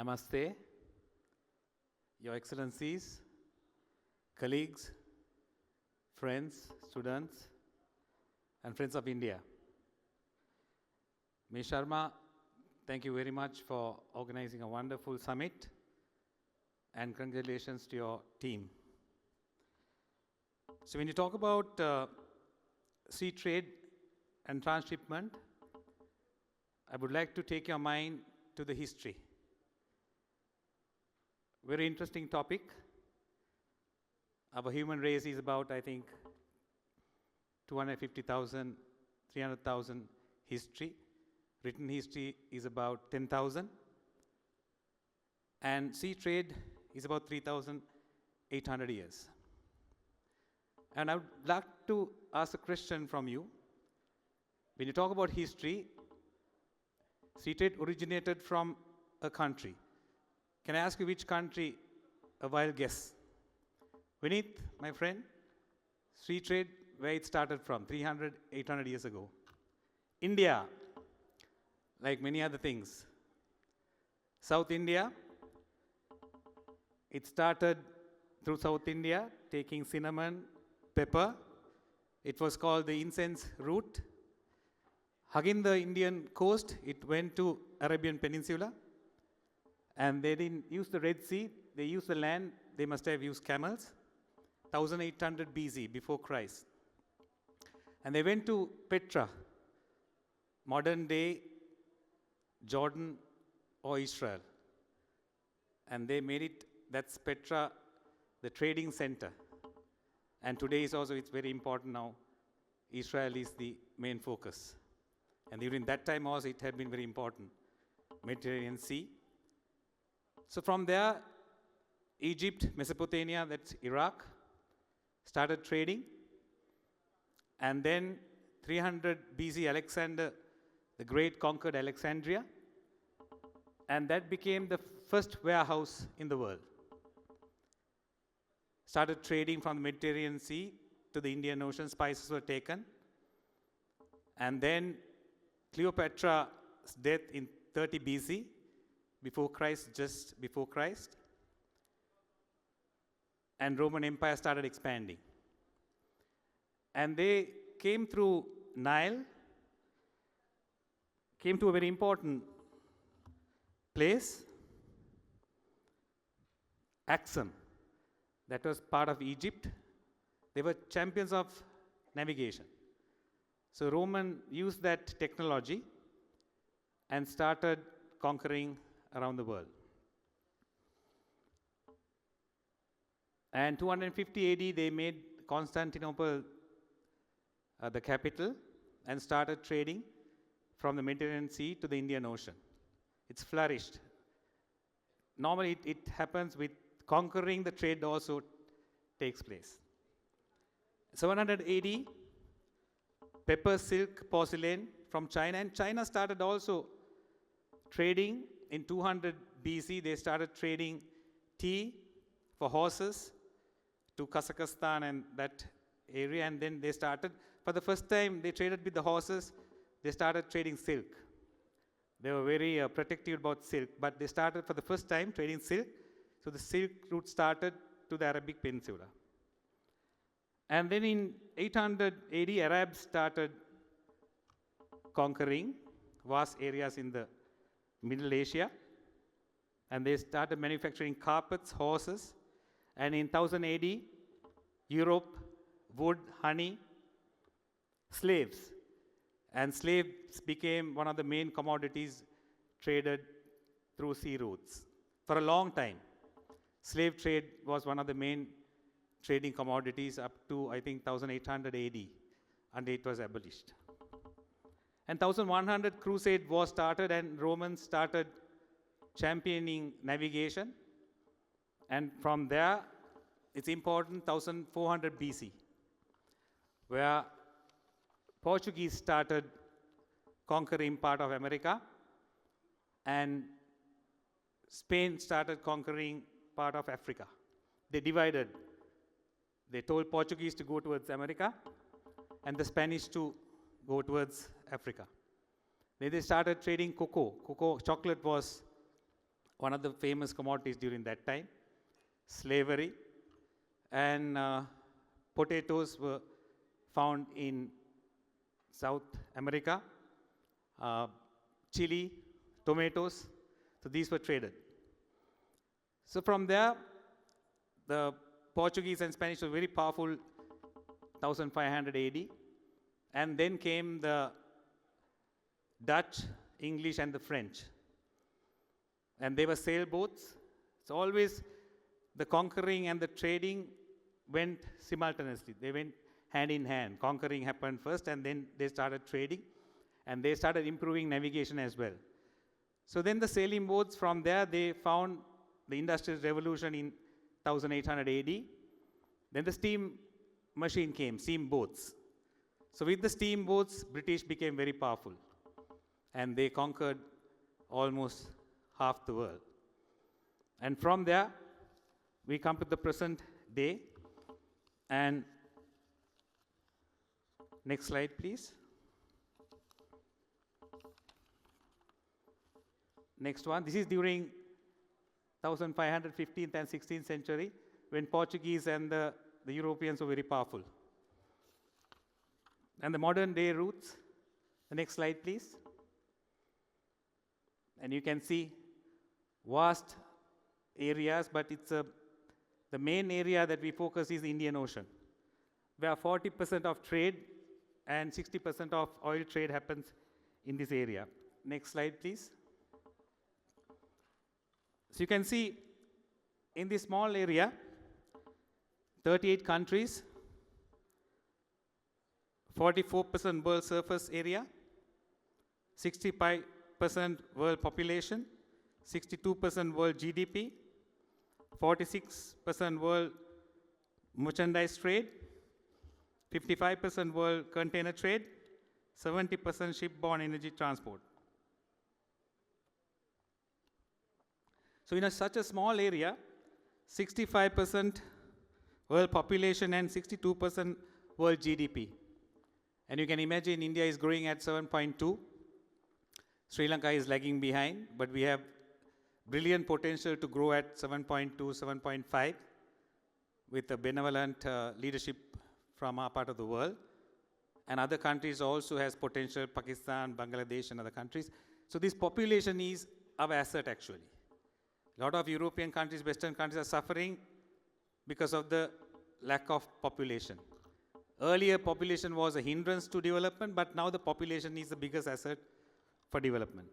Namaste, Your Excellencies, colleagues, friends, students, and friends of India. Ms. Sharma, thank you very much for organizing a wonderful summit, and congratulations to your team. So when you talk about sea trade and transshipment, I would like to take your mind to the history. Very interesting topic. Our human race is about, I think, 250,000, 300,000 history. Written history is about 10,000. And sea trade is about 3,800 years. And I would like to ask a question from you. When you talk about history, sea trade originated from a country. Can I ask you which country? A wild guess. Vineet, my friend, sea trade, where it started from, 300, 800 years ago. India, like many other things. South India, it started through South India, taking cinnamon, pepper. It was called the incense route. Hugging the Indian coast, it went to Arabian Peninsula. And they didn't use the Red Sea, they used the land, they must have used camels. 1800 BC, before Christ. And they went to Petra, modern day Jordan or Israel. And they made it, that's Petra, the trading center. And today is also, it's very important now, Israel is the main focus. And during that time also, it had been very important. Mediterranean Sea. So from there, Egypt, Mesopotamia, that's Iraq, started trading. And then 300 BC, Alexander the Great conquered Alexandria. And that became the first warehouse in the world. Started trading from the Mediterranean Sea to the Indian Ocean. Spices were taken. And then Cleopatra's death in 30 BC, before Christ, just before Christ. And Roman Empire started expanding. And they came through Nile, came to a very important place, Axum. That was part of Egypt. They were champions of navigation. So Roman used that technology and started conquering around the world. And 250 AD, they made Constantinople the capital and started trading from the Mediterranean Sea to the Indian Ocean. It's flourished. Normally, it happens with conquering, the trade also takes place. 700 AD, pepper, silk, porcelain from China. And China started also trading. In 200 BC, they started trading tea for horses to Kazakhstan and that area. And then they started, for the first time, they traded with the horses. They started trading silk. They were very protective about silk, but they started for the first time trading silk. So the silk route started to the Arabic Peninsula. And then in 800 AD, Arabs started conquering vast areas in the Middle Asia. And they started manufacturing carpets, horses. And in 1000 AD, Europe, wood, honey, slaves. And slaves became one of the main commodities traded through sea routes. For a long time, slave trade was one of the main trading commodities up to, I think, 1800 AD, and it was abolished. And 1100 Crusade war started, and Romans started championing navigation. And from there, it's important, 1400 BC, where Portuguese started conquering part of America, and Spain started conquering part of Africa. They divided. They told Portuguese to go towards America, and the Spanish to go towards Africa. Then they started trading cocoa. Cocoa chocolate was one of the famous commodities during that time, slavery, and potatoes were found in South America, chili, tomatoes, so these were traded. So from there, the Portuguese and Spanish were very powerful 1500 AD, and then came the Dutch, English, and the French. And they were sailboats. So always the conquering and the trading went simultaneously. They went hand in hand. Conquering happened first, and then they started trading, and they started improving navigation as well. So then the sailing boats, from there they found the Industrial Revolution in 1800 AD. Then the steam machine came, steam boats. So with the steam boats, British became very powerful, and they conquered almost half the world. And from there, we come to the present day. And next slide, please. Next one. This is during 1515th and 16th century, when Portuguese and the Europeans were very powerful. And the modern day routes. The next slide, please. And you can see vast areas, but it's the main area that we focus is the Indian Ocean, where 40% of trade and 60% of oil trade happens in this area. Next slide, please. So you can see in this small area, 38 countries, 44% world surface area, 65% world population, 62% world GDP, 46% world merchandise trade, 55% world container trade, 70% shipborne energy transport. So in such a small area, 65% world population and 62% world GDP. And you can imagine India is growing at 7.2. Sri Lanka is lagging behind, but we have brilliant potential to grow at 7.2, 7.5 with a benevolent leadership from our part of the world. And other countries also has potential, Pakistan, Bangladesh, and other countries. So this population is our asset actually. A lot of European countries, Western countries are suffering because of the lack of population. Earlier, population was a hindrance to development, but now the population is the biggest asset for development.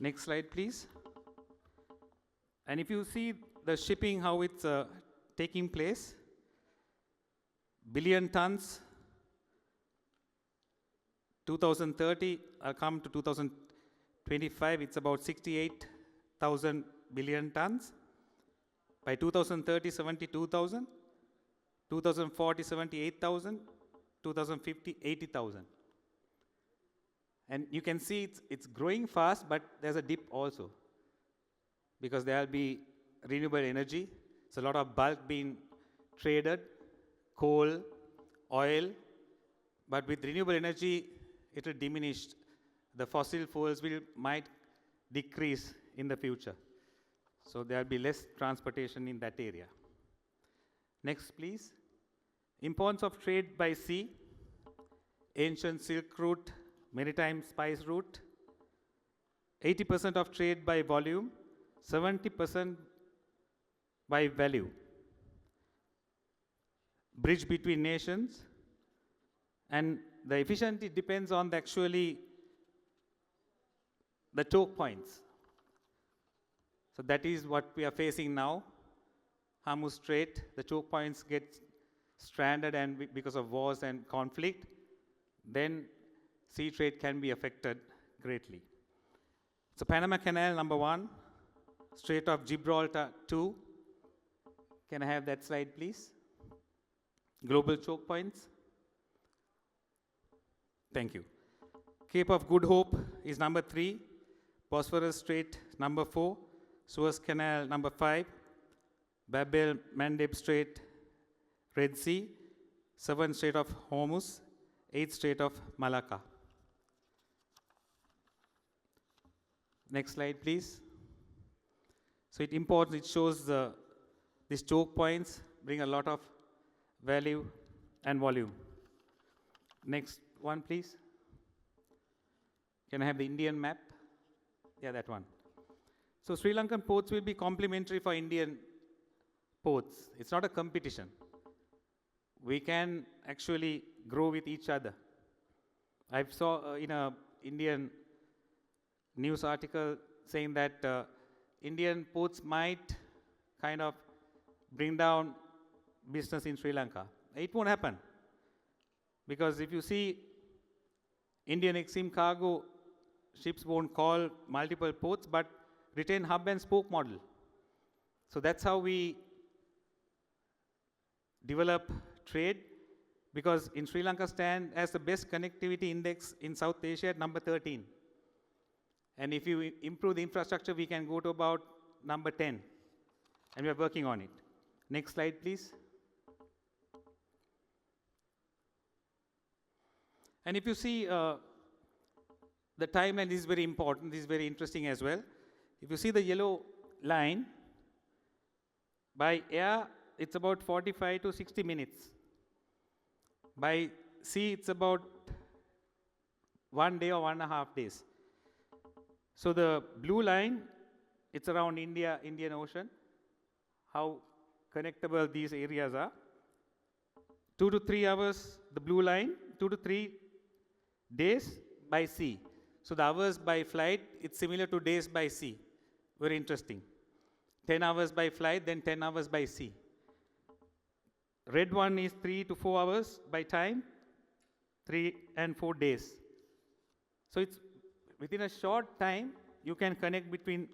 Next slide, please. And if you see the shipping, how it's taking place, billion tons, 2030, I'll come to 2025, it's about 68,000 billion tons. By 2030, 72,000. 2040, 78,000. 2050, 80,000. And you can see it's growing fast, but there's a dip also, because there will be renewable energy. So a lot of bulk being traded, coal, oil, but with renewable energy, it will diminish. The fossil fuels might decrease in the future. So there will be less transportation in that area. Next, please. Importance of trade by sea, ancient Silk Route, Maritime spice route, 80% of trade by volume, 70% by value. Bridge between nations, and the efficiency depends on the choke points. So that is what we are facing now. Hormuz Strait, the choke points get stranded, and because of wars and conflict, then sea trade can be affected greatly. So Panama Canal, number 1. Strait of Gibraltar, 2. Can I have that slide, please? Global choke points. Thank you. Cape of Good Hope is number 3. Bosphorus Strait, number 4. Suez Canal, number 5. Bab el-Mandeb Strait, Red Sea. 7th Strait of Hormuz. 8th Strait of Malacca. Next slide, please. So it imports, it shows these choke points bring a lot of value and volume. Next one, please. Can I have the Indian map? Yeah, that one. So Sri Lankan ports will be complementary for Indian ports. It's not a competition. We can actually grow with each other. I saw in a Indian news article saying that Indian ports might kind of bring down business in Sri Lanka. It won't happen. Because if you see, Indian Exim cargo ships won't call multiple ports, but retain hub and spoke model. So that's how we develop trade, because in Sri Lanka stand as the best connectivity index in South Asia at number 13. And if you improve the infrastructure, we can go to about number 10. And we are working on it. Next slide, please. And if you see the timeline, this is very important, this is very interesting as well. If you see the yellow line, by air, it's about 45 to 60 minutes. By sea, it's about 1 day or 1.5 days. So the blue line, it's around Indian Ocean, how connectable these areas are. 2 to 3 hours, the blue line, 2 to 3 days by sea. So the hours by flight, it's similar to days by sea. Very interesting. 10 hours by flight, then 10 hours by sea. Red one is 3 to 4 hours by time, 3 and 4 days. So it's within a short time, you can connect between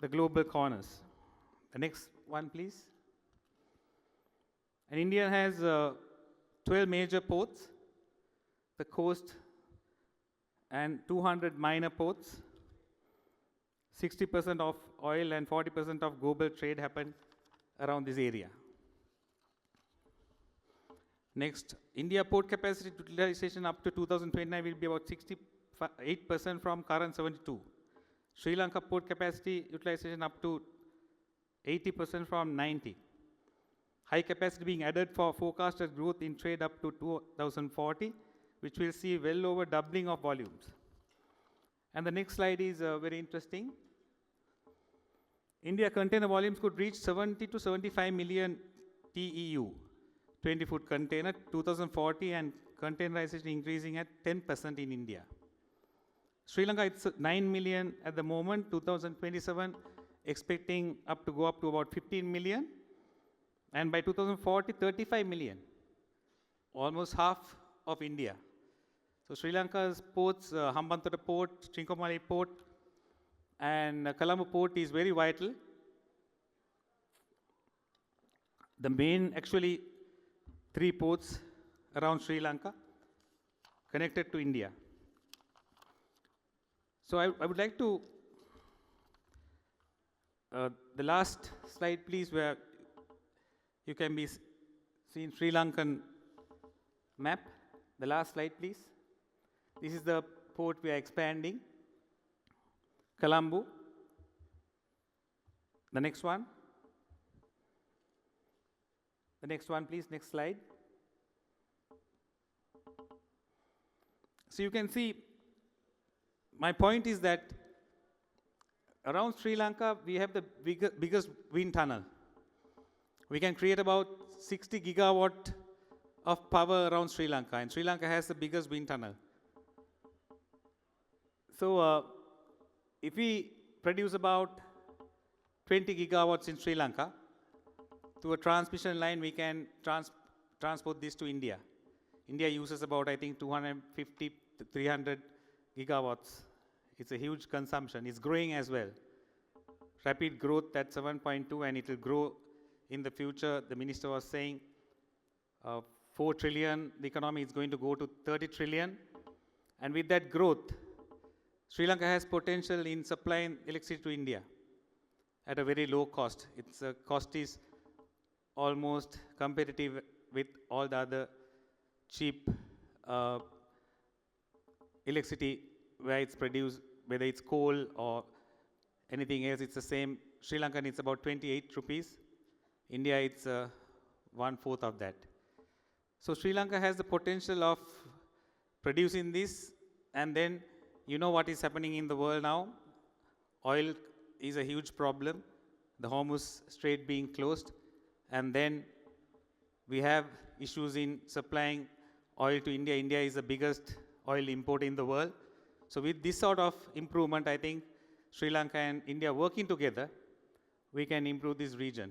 the global corners. The next one, please. And India has 12 major ports, the coast, and 200 minor ports. 60% of oil and 40% of global trade happen around this area. Next, India port capacity utilization up to 2029 will be about 68% from current 72. Sri Lanka port capacity utilization up to 80% from 90. High capacity being added for forecasted growth in trade up to 2040, which will see well over doubling of volumes. And the next slide is very interesting. India container volumes could reach 70 to 75 million TEU, 20-foot container, 2040, and containerization increasing at 10% in India. Sri Lanka, it's 9 million at the moment, 2027, expecting to go up to about 15 million. And by 2040, 35 million, almost half of India. So Sri Lanka's ports, Hambantota port, Trincomalee port, and Colombo port is very vital. The main, actually, 3 ports around Sri Lanka connected to India. So I would like to, the last slide please, where you can be seen Sri Lankan map. The last slide please. This is the port we are expanding, Colombo. The next one. The next one please, next slide. So you can see, my point is that around Sri Lanka, we have the biggest wind tunnel. We can create about 60 gigawatt of power around Sri Lanka, and Sri Lanka has the biggest wind tunnel. So if we produce about 20 gigawatts in Sri Lanka, through a transmission line, we can transport this to India. India uses about, I think, 250 to 300 gigawatts. It's a huge consumption. It's growing as well. Rapid growth at 7.2, and it will grow in the future. The minister was saying 4 trillion, the economy is going to go to 30 trillion. And with that growth, Sri Lanka has potential in supplying electricity to India at a very low cost. Its cost is almost competitive with all the other cheap electricity where it's produced, whether it's coal or anything else, it's the same Sri Lankan it's about 28 rupees. India it's 1/4 of that. So Sri Lanka has the potential of producing this, and then you know what is happening in the world now. Oil is a huge problem, the Hormuz Strait being closed, and then we have issues in supplying oil to India. India is the biggest oil import in the world. So with this sort of improvement, I think Sri Lanka and India working together, we can improve this region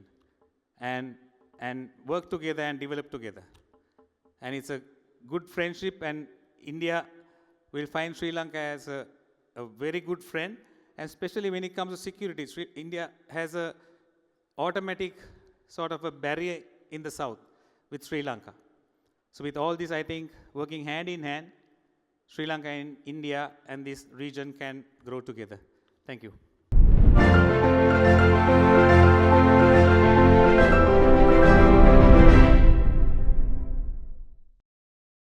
and work together and develop together. And it's a good friendship, and India will find Sri Lanka as a very good friend, and especially when it comes to security. India has a automatic sort of a barrier in the south with Sri Lanka. So with all this, I think working hand in hand, Sri Lanka and India and this region can grow together. Thank you.